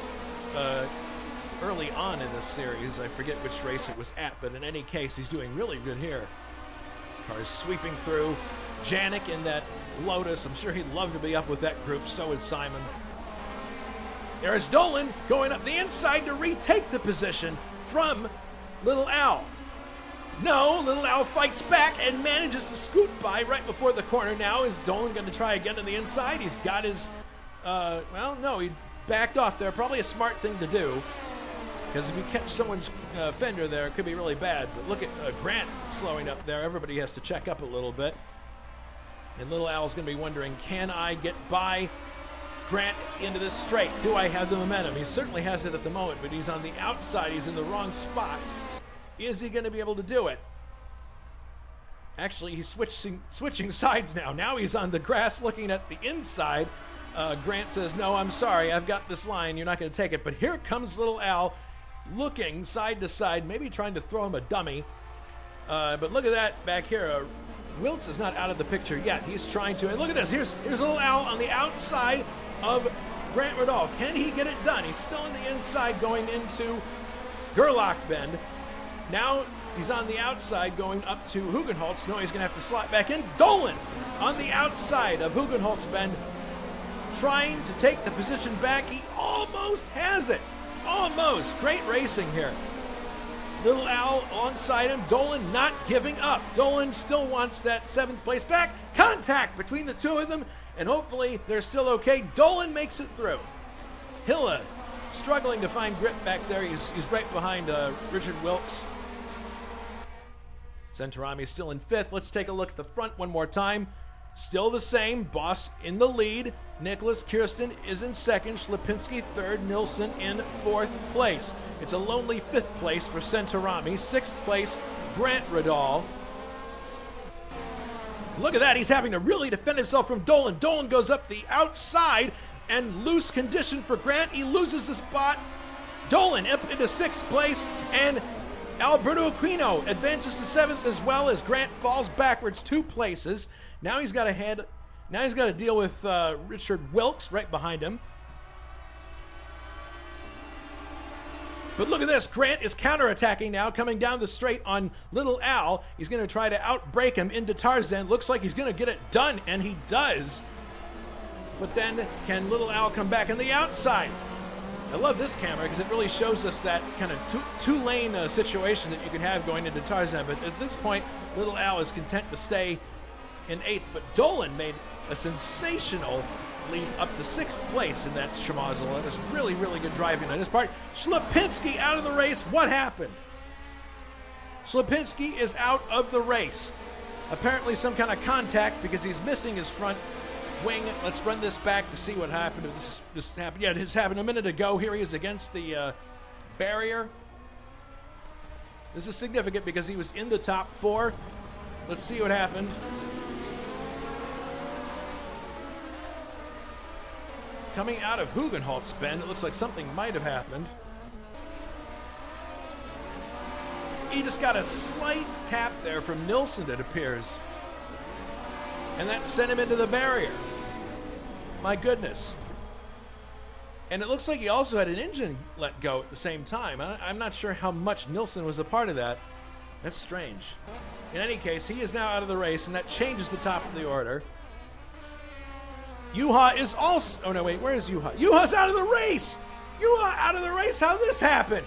early on in this series. I forget which race it was at, but in any case, he's doing really good here. His car is sweeping through. Janik in that Lotus. I'm sure he'd love to be up with that group. So would Simon. There's Dolan going up the inside to retake the position from Little Al. No, Little Al fights back and manages to scoot by right before the corner. Now is Dolan going to try again on the inside? He's got his, well, no, he backed off there. Probably a smart thing to do, because if you catch someone's fender there, it could be really bad. But look at Grant slowing up there. Everybody has to check up a little bit. And Little Al's going to be wondering, can I get by Grant into this straight? Do I have the momentum? He certainly has it at the moment, but he's on the outside. He's in the wrong spot. Is he going to be able to do it? Actually, he's switching sides now. Now he's on the grass looking at the inside. Grant says, no, I'm sorry. I've got this line. You're not going to take it. But here comes Little Al looking side to side, maybe trying to throw him a dummy. But look at that back here. Wilkes is not out of the picture yet. He's trying to. And look at this. Here's Little Al on the outside of Grant Riddall. Can he get it done? He's still on the inside going into Gerlach Bend. Now he's on the outside going up to Hugenholtz. No, he's going to have to slot back in. Dolan on the outside of Hugenholtz Bend, trying to take the position back. He almost has it. Almost. Great racing here. Little Al alongside him. Dolan not giving up. Dolan still wants that 7th place back. Contact between the two of them, and hopefully they're still okay. Dolan makes it through. Hilla struggling to find grip back there. He's right behind Richard Wilkes. Centorami still in 5th. Let's take a look at the front one more time. Still the same. Bos in the lead. Nicholas Kirsten is in 2nd. Schlapinski 3rd. Nilsson in 4th place. It's a lonely 5th place for Centorami. 6th place, Grant Riddall. Look at that. He's having to really defend himself from Dolan. Dolan goes up the outside, and loose condition for Grant. He loses the spot. Dolan up into 6th place, and Alberto Aquino advances to 7th as well as Grant falls backwards 2 places. Now he's got to deal with Richard Wilkes right behind him. But look at this. Grant is counterattacking now, coming down the straight on Little Al. He's going to try to outbrake him into Tarzan. Looks like he's going to get it done, and he does. But then, can Little Al come back on the outside? I love this camera because it really shows us that kind of two-lane situation that you can have going into Tarzan. But at this point, Little Al is content to stay in 8th. But Dolan made a sensational lead up to 6th place in that schmozzle. And it's really, really good driving on his part. Schlapinski out of the race. What happened? Schlapinski is out of the race. Apparently some kind of contact because he's missing his front wing. Let's run this back to see what happened. This happened. Yeah, this happened a minute ago. Here he is against the barrier. This is significant because he was in the top 4. Let's see what happened. Coming out of Hugenholtz Bend, it looks like something might have happened. He just got a slight tap there from Nilsson, it appears. And that sent him into the barrier. My goodness. And it looks like he also had an engine let go at the same time. I'm not sure how much Nilsson was a part of that. That's strange. In any case, he is now out of the race, and that changes the top of the order. Juha is also... Oh, no, wait. Where is Juha? Juha's out of the race! Juha out of the race? How'd this happen?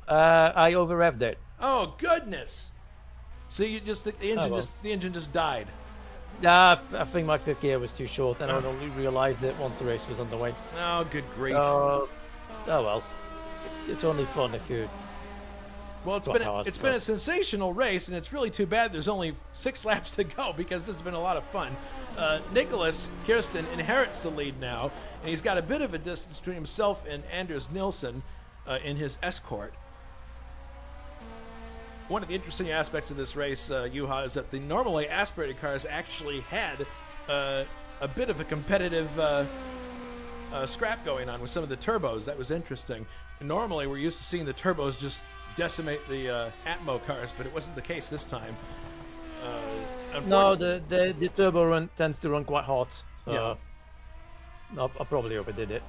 I over-revved it. Oh, goodness. So you just the engine just died. Yeah, I think my fifth gear was too short, and I only realized it once the race was underway. Oh, good grief! Oh well, it's only fun if you. Well, it's been a sensational race, and it's really too bad there's only 6 laps to go because this has been a lot of fun. Nicholas Kirsten inherits the lead now, and he's got a bit of a distance between himself and Anders Nilsson in his Escort. One of the interesting aspects of this race, Juha, is that the normally aspirated cars actually had a bit of a competitive scrap going on with some of the turbos. That was interesting. And normally, we're used to seeing the turbos just decimate the Atmo cars, but it wasn't the case this time. No, the turbo run tends to run quite hot. So yeah. No, I probably overdid it.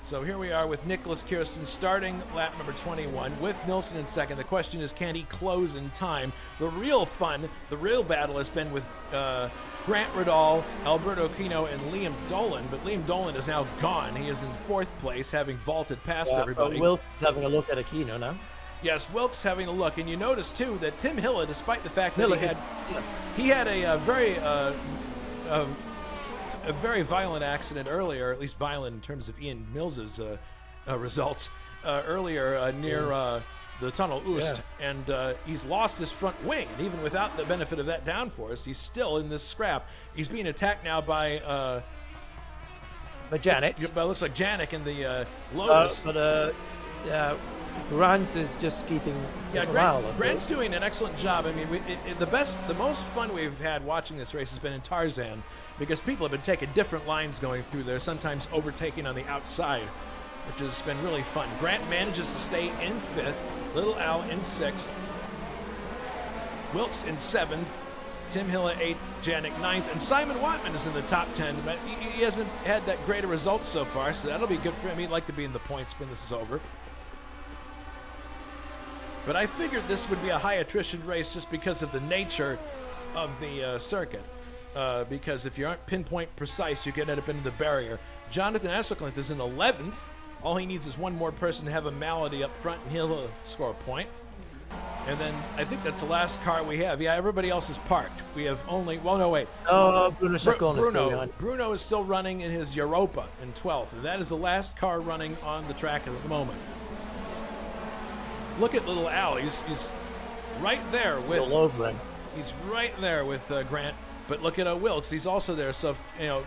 So here we are with Nicholas Kirsten starting lap number 21 with Nilsson in second. The question is, can he close in time? The real fun, the real battle has been with Grant Riddall, Alberto Aquino, and Liam Dolan, but Liam Dolan is now gone. He is in 4th place, having vaulted past everybody. Wilkes having a look at Aquino now. Yes, Wilkes having a look, and you notice too that Tim Hilla, despite the fact that he had a very violent accident earlier, at least violent in terms of Ian Mills's results earlier near the Tunnel Oost, and he's lost his front wing. And even without the benefit of that downforce, he's still in this scrap. He's being attacked now by Janik. But it looks like Janik in the Lotus. Grant is just keeping. Yeah, Grant's doing an excellent job. I mean, the most fun we've had watching this race has been in Tarzan, because people have been taking different lines going through there, sometimes overtaking on the outside, which has been really fun. Grant manages to stay in 5th, Little Al in 6th, Wilkes in 7th, Tim Hilla 8th, Janik 9th, and Simon Watman is in the top 10, but he hasn't had that great a result so far, so that'll be good for him. He'd like to be in the points when this is over. But I figured this would be a high attrition race just because of the nature of the circuit. Because if you aren't pinpoint precise, you can end up into the barrier. Jonathan Esselklint is in 11th. All he needs is one more person to have a malady up front, and he'll score a point. And then I think that's the last car we have. Yeah, everybody else is parked. We have only... Well, no, wait. Oh, Bruno Chacon is still behind. Bruno is still running in his Europa in 12th, and that is the last car running on the track at the moment. Look at Little Al. He's right there with... He's right there with Grant. But look at Wilkes. He's also there. So, well,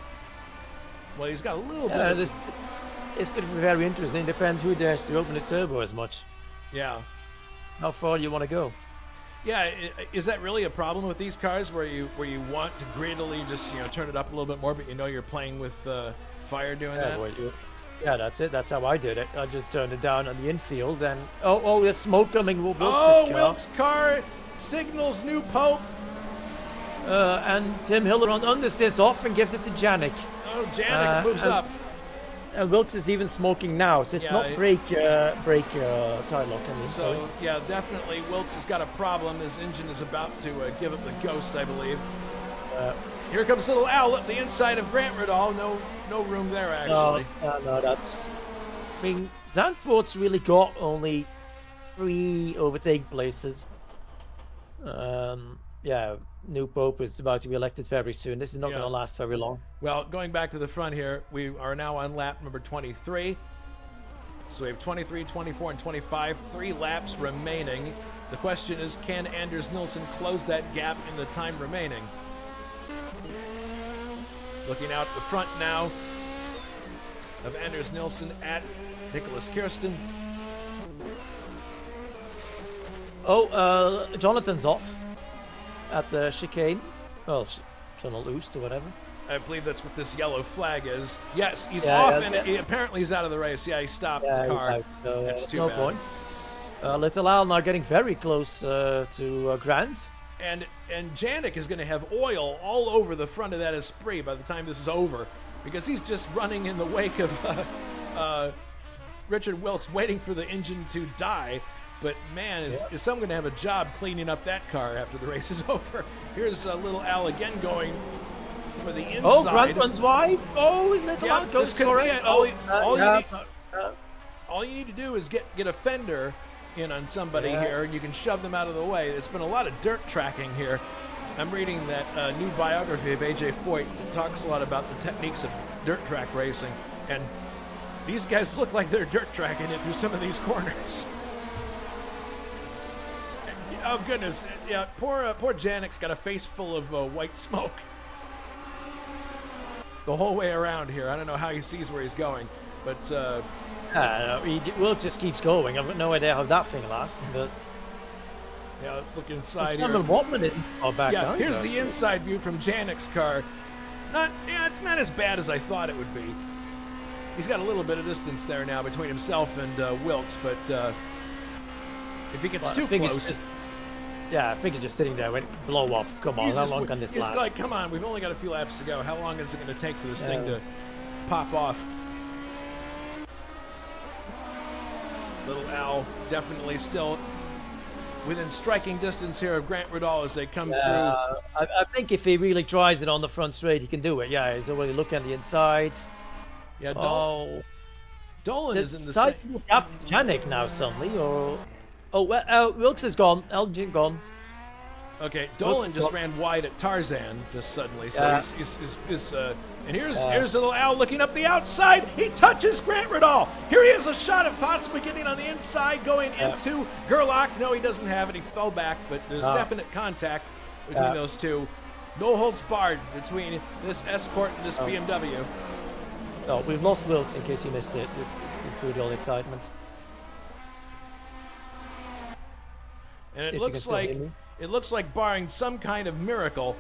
he's got a little bit... It's going to be very interesting. Depends who dares to open his turbo as much. Yeah. How far you want to go. Yeah, is that really a problem with these cars where you want to greedily just turn it up a little bit more, but you're playing with fire doing that? Yeah, that's it. That's how I did it. I just turned it down on the infield, and there's smoke coming. Wilkes' car signals new Pope. And Tim Hiller understeers off and gives it to Janik. Oh, Janik moves up. And Wilkes is even smoking now, so it's not brake tire lock. So yeah, definitely Wilkes has got a problem. His engine is about to give up the ghost, I believe. Here comes Little Al up the inside of Grant Riddall. No room there, actually. No, that's... I mean, Zandvoort's really got only 3 overtake places. New Pope is about to be elected very soon. This is not going to last very long. Well, going back to the front here, we are now on lap number 23. So we have 23, 24, and 25. 3 laps remaining. The question is, can Anders Nilsson close that gap in the time remaining? Looking out the front now of Anders Nilsson at Nicholas Kirsten. Jonathan's off at the chicane. Well, Tunnel Oost or whatever. I believe that's what this yellow flag is. Yes, he's off, and apparently he's out of the race. Yeah, he stopped the car. That's too bad. Point. Little Al now getting very close to Grant. And Janik is going to have oil all over the front of that Esprit by the time this is over, because he's just running in the wake of Richard Wilkes, waiting for the engine to die. But man, is someone going to have a job cleaning up that car after the race is over? Here's Little Al again going for the inside. Oh, Grant runs wide. Oh, Little Al goes for it. All you need to do is get a fender in on somebody here, and you can shove them out of the way. There's been a lot of dirt tracking here. I'm reading that new biography of AJ Foyt that talks a lot about the techniques of dirt track racing, and these guys look like they're dirt tracking it through some of these corners. Oh goodness, yeah, poor Janik's got a face full of white smoke the whole way around here. I don't know how he sees where he's going, but Wilk just keeps going. I've got no idea how that thing lasts, but yeah, let's look inside here. here. Whatman isn't far back. Yeah, here's the inside view from Janik's car. It's not as bad as I thought it would be. He's got a little bit of distance there now between himself and Wilkes, but if he gets too close. I think he's just sitting there went blow up. Come on, how long can this last? He's like, come on, we've only got a few laps to go. How long is it going to take for this thing to pop off? Little Al definitely still within striking distance here of Grant Riddall as they come through. I think if he really tries it on the front straight, he can do it. Yeah, he's already looking at the inside. Yeah, Dolan is in the side. Janik now suddenly, or Wilkes is gone. Elgin gone. Okay, Dolan just ran wide at Tarzan just suddenly. So he's and here's little Al looking up the outside. He touches Grant Riddall. Here he is, a shot of possibly getting on the inside, going into Gerlach. No, he doesn't have it. He fell back, but there's definite contact between those two. No holds barred between this Escort and this BMW. No, we've lost Wilkes in case you missed it. Through the old excitement. And it looks like barring some kind of miracle,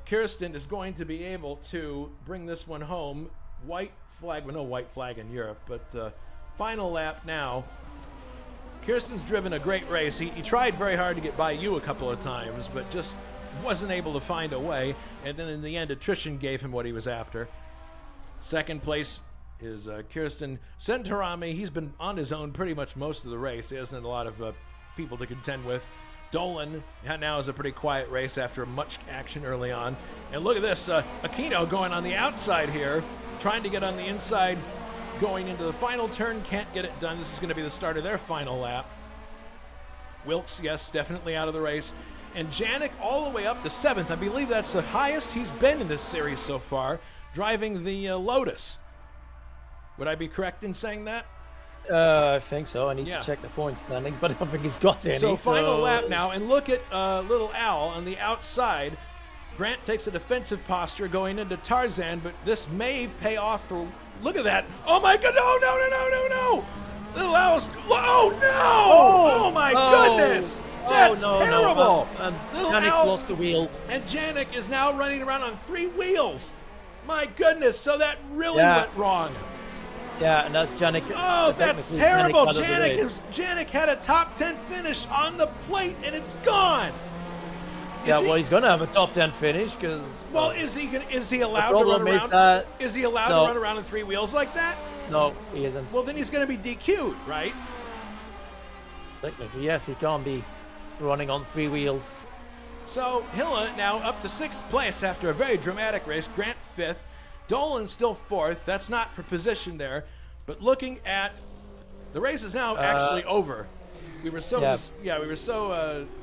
Kirsten is going to be able to bring this one home. White flag, well, no white flag in Europe, but final lap now. Kirsten's driven a great race. He tried very hard to get by you a couple of times, but just wasn't able to find a way. And then in the end, attrition gave him what he was after. Second place is Kirsten Centorami. He's been on his own pretty much most of the race. He hasn't had a lot of people to contend with. Dolan now is a pretty quiet race after much action early on. And look at this, Aquino going on the outside here, trying to get on the inside, going into the final turn, can't get it done. This is going to be the start of their final lap. Wilkes, yes, definitely out of the race. And Janik all the way up to 7th. I believe that's the highest he's been in this series so far, driving the Lotus. Would I be correct in saying that? I think so. I need to check the point standings, but I don't think he's got any. So final lap now, and look at little Al on the outside. Grant takes a defensive posture going into Tarzan, but this may pay off for... Look at that. Oh, my God. No. Little Al's... Oh, no. Oh my goodness. That's terrible. Little Al lost the wheel. And Janik is now running around on 3 wheels. My goodness. So that really went wrong. Yeah, and that's Janik. Oh, that's terrible. Janik had a top 10 finish on the plate, and it's gone. He's going to have a top 10 finish because. Well, is he allowed to run around? Is he allowed to run around on 3 wheels like that? No, he isn't. Well, then he's going to be DQ'd, right? Technically, yes, he can't be running on 3 wheels. So Hilla now up to 6th place after a very dramatic race. Grant 5th. Dolan still 4th. That's not for position there. But looking at the race is now actually over. We were so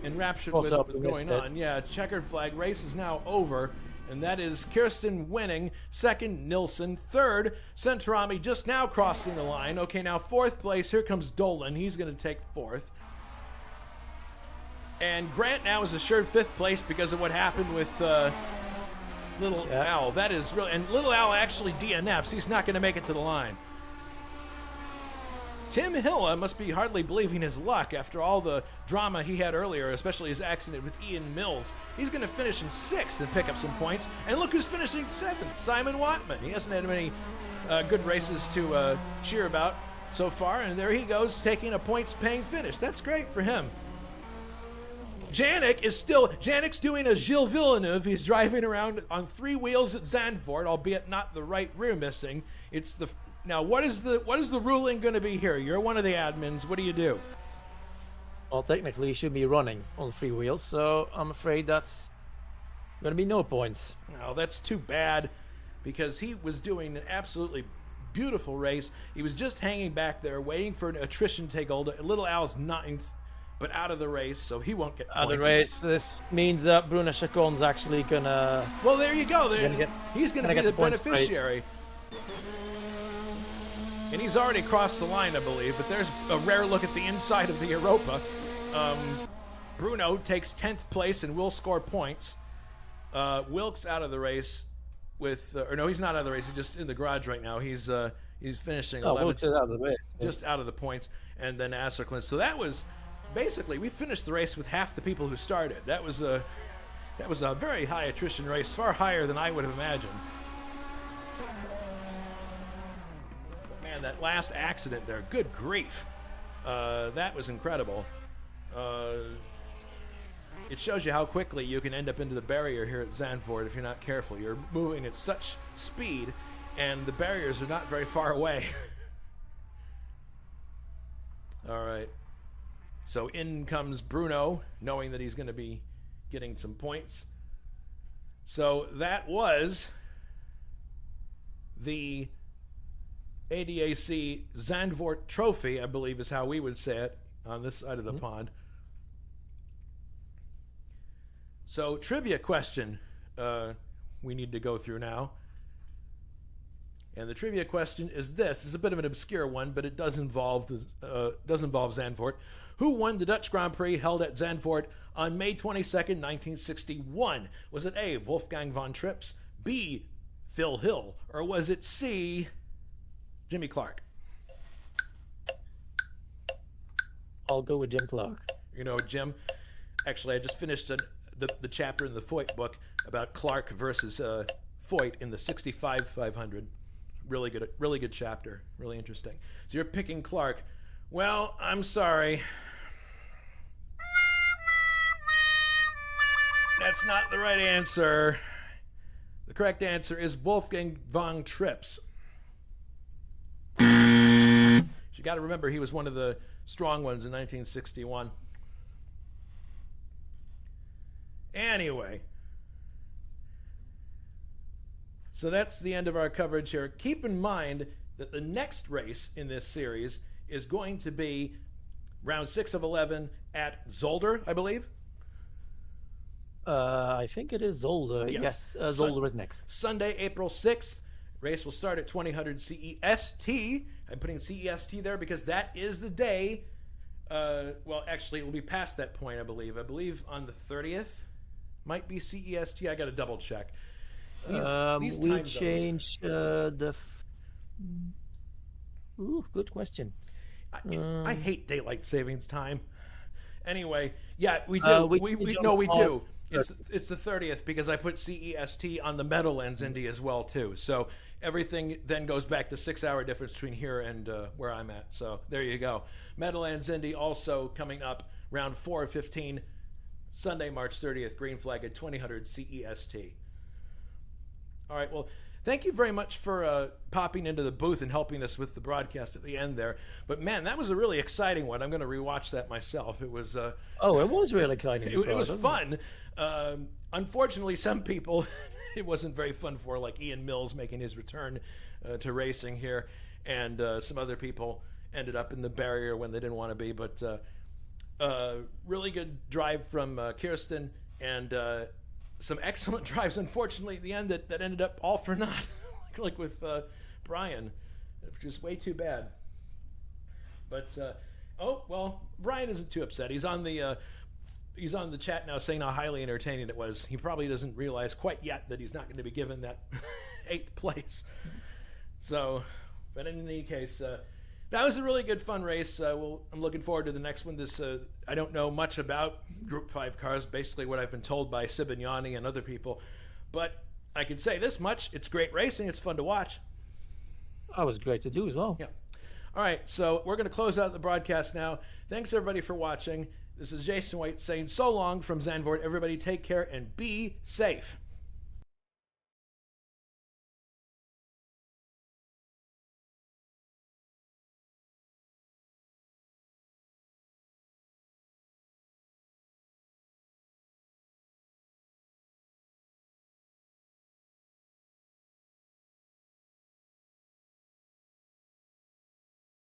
enraptured with what was going on. Yeah, checkered flag race is now over, and that is Kirsten winning. 2nd, Nilsson. 3rd, Centorami just now crossing the line. Okay, now 4th place. Here comes Dolan. He's going to take 4th. And Grant now is assured 5th place because of what happened with Little Al. That is really, and Little Al actually DNFs. He's not going to make it to the line. Tim Hilla must be hardly believing his luck after all the drama he had earlier, especially his accident with Ian Mills. He's going to finish in 6th and pick up some points. And look who's finishing 7th, Simon Watman. He hasn't had many good races to cheer about so far, and there he goes taking a points-paying finish. That's great for him. Janik's doing a Gilles Villeneuve. He's driving around on 3 wheels at Zandvoort, albeit not the right rear missing. Now, what is the ruling going to be here? You're one of the admins. What do you do? Well, technically, he should be running on 3 wheels, so I'm afraid that's going to be no points. No, that's too bad, because he was doing an absolutely beautiful race. He was just hanging back there, waiting for an attrition to take hold. Little Al's ninth, but out of the race, so he won't get points. Out of the race. This means that Bruno Chacon's actually gonna. Well, there you go. He's gonna be the beneficiary. And he's already crossed the line, I believe. But there's a rare look at the inside of the Europa. Bruno takes 10th place and will score points. Wilkes out of the race with, or no, he's not out of the race. He's just in the garage right now. He's finishing 11th, Wilkes is out of the race. just out of the points, and then Asserklin. So that was basically, we finished the race with half the people who started. That was a very high attrition race, far higher than I would have imagined. But man, that last accident there, good grief, that was incredible. It shows you how quickly you can end up into the barrier here at Zandvoort if you're not careful. You're moving at such speed, and the barriers are not very far away. All right. So in comes Bruno, knowing that he's going to be getting some points. So that was the ADAC Zandvoort Trophy, I believe is how we would say it on this side of the pond. So, trivia question we need to go through now. And the trivia question is this. It's a bit of an obscure one, but it does involve Zandvoort. Who won the Dutch Grand Prix held at Zandvoort on May 22nd, 1961? Was it A, Wolfgang von Trips, B, Phil Hill, or was it C, Jimmy Clark? I'll go with Jim Clark. You know, Jim, actually, I just finished the chapter in the Foyt book about Clark versus Foyt in the 65 500. Really good chapter. Really interesting. So you're picking Clark. Well, I'm sorry. That's not the right answer. The correct answer is Wolfgang von Trips. You got to remember he was one of the strong ones in 1961. Anyway, so that's the end of our coverage here. Keep in mind that the next race in this series is going to be round 6 of 11 at Zolder, I believe. I think it is Zolder. Yes, Zolder is next. Sunday, April 6th. Race will start at 2000 CEST. I'm putting CEST there because that is the day. Well, actually, it will be past that point, I believe. I believe on the 30th. Might be CEST. I got to double check. These we changed the. Ooh, good question. I hate daylight savings time. Anyway, yeah, we do. We do. It's the 30th because I put CEST on the Meadowlands Indy as well too. So everything then goes back to 6-hour difference between here and where I'm at. So there you go. Meadowlands Indy also coming up round 4 of 15. Sunday, March 30th, green flag at 2000 CEST. All right, well, thank you very much for popping into the booth and helping us with the broadcast at the end there. But, man, that was a really exciting one. I'm going to rewatch that myself. It was... it was really exciting. It was fun. Unfortunately, some people it wasn't very fun for, like Ian Mills making his return to racing here. And some other people ended up in the barrier when they didn't want to be. But... really good drive from Kirsten and some excellent drives, unfortunately, at the end that ended up all for naught, like with Brian, which is way too bad. But, Brian isn't too upset. He's on the chat now saying how highly entertaining it was. He probably doesn't realize quite yet that he's not going to be given that 8th place. So, but in any case... that was a really good fun race. I'm looking forward to the next one. I don't know much about Group 5 cars, basically what I've been told by Sibignani and other people. But I can say this much. It's great racing. It's fun to watch. That was great to do as well. Yeah. All right, so we're going to close out the broadcast now. Thanks, everybody, for watching. This is Jason White saying so long from Zandvoort. Everybody take care and be safe.